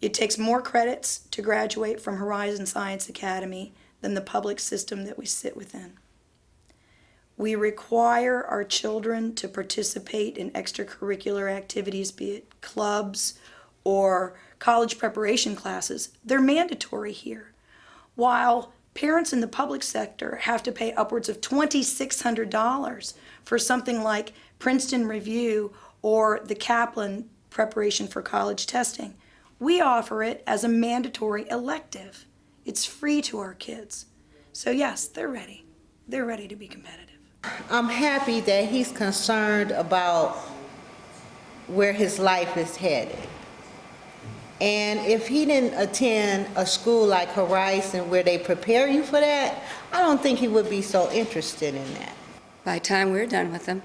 It takes more credits to graduate from Horizon Science Academy than the public system that we sit within. We require our children to participate in extracurricular activities, be it clubs or college preparation classes. They're mandatory here. While parents in the public sector have to pay upwards of $2,600 for something like Princeton Review or the Kaplan preparation for college testing, we offer it as a mandatory elective. It's free to our kids. So yes, they're ready. They're ready to be competitive. I'm happy that he's concerned about where his life is headed. And if he didn't attend a school like Horizon where they prepare you for that, I don't think he would be so interested in that. By the time we're done with them,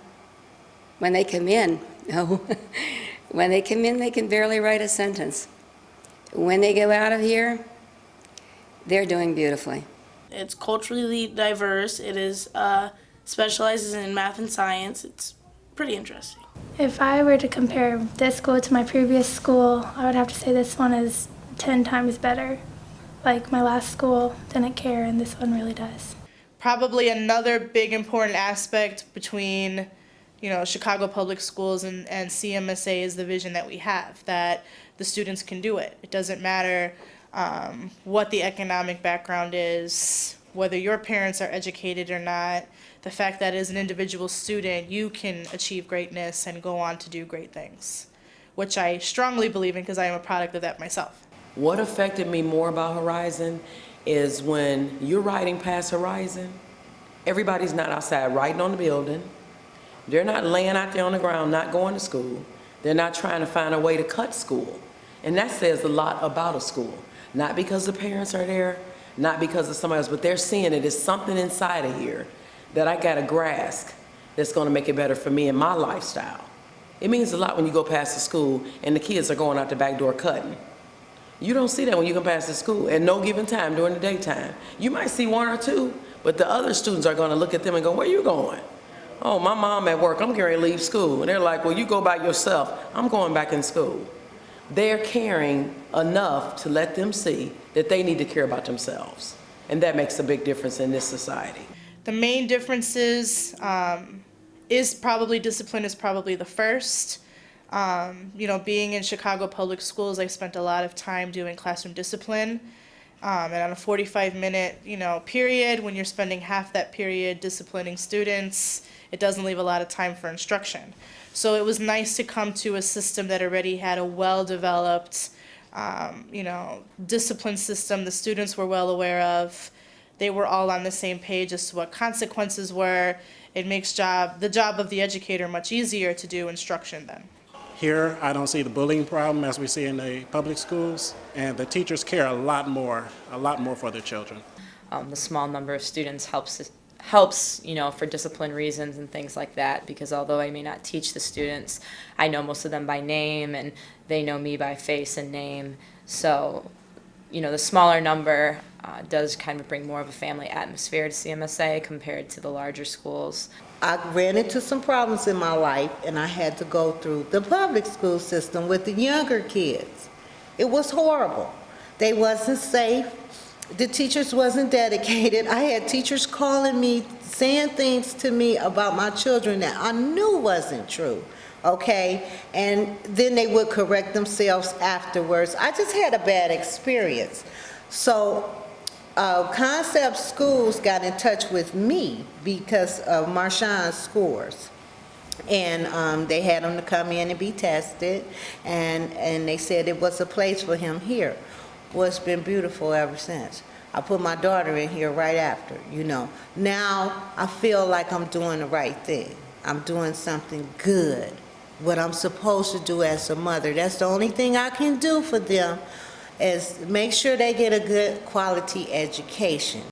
when they come in, no. When they come in, they can barely write a sentence. When they go out of here, they're doing beautifully. It's culturally diverse. It is specializes in math and science. It's pretty interesting. If I were to compare this school to my previous school, I would have to say this one is 10 times better. Like my last school didn't care, and this one really does. Probably another big important aspect between, Chicago Public Schools and CMSA is the vision that we have, that the students can do it. It doesn't matter what the economic background is, whether your parents are educated or not. The fact that as an individual student, you can achieve greatness and go on to do great things, which I strongly believe in because I am a product of that myself. What affected me more about Horizon is when you're riding past Horizon, everybody's not outside writing on the building. They're not laying out there on the ground, not going to school. They're not trying to find a way to cut school. And that says a lot about a school. Not because the parents are there, not because of somebody else, but they're seeing it as something inside of here that I got to grasp that's going to make it better for me and my lifestyle. It means a lot when you go past the school and the kids are going out the back door cutting. You don't see that when you come past the school at no given time during the daytime. You might see one or two, but the other students are going to look at them and go, "Where you going?" "Oh, my mom at work, I'm getting ready to leave school." And they're like, "Well, you go by yourself. I'm going back in school." They're caring enough to let them see that they need to care about themselves. And that makes a big difference in this society. The main differences is probably discipline is probably the first. Being in Chicago Public Schools, I spent a lot of time doing classroom discipline. And on a 45-minute, period, when you're spending half that period disciplining students, it doesn't leave a lot of time for instruction. So it was nice to come to a system that already had a well-developed, discipline system the students were well aware of. They were all on the same page as to what consequences were. It makes the job of the educator much easier to do instruction then. Here, I don't see the bullying problem as we see in the public schools, and the teachers care a lot more for their children. The small number of students helps, for discipline reasons and things like that, because although I may not teach the students, I know most of them by name, and they know me by face and name. So, the smaller number does kind of bring more of a family atmosphere to CMSA compared to the larger schools. I ran into some problems in my life, and I had to go through the public school system with the younger kids. It was horrible. They wasn't safe. The teachers wasn't dedicated. I had teachers calling me, saying things to me about my children that I knew wasn't true, okay? And then they would correct themselves afterwards. I just had a bad experience. So Concept Schools got in touch with me because of Marshawn's scores. And they had him to come in and be tested, and they said it was a place for him here. Well, it's been beautiful ever since. I put my daughter in here right after, Now I feel like I'm doing the right thing. I'm doing something good, what I'm supposed to do as a mother. That's the only thing I can do for them, is make sure they get a good quality education.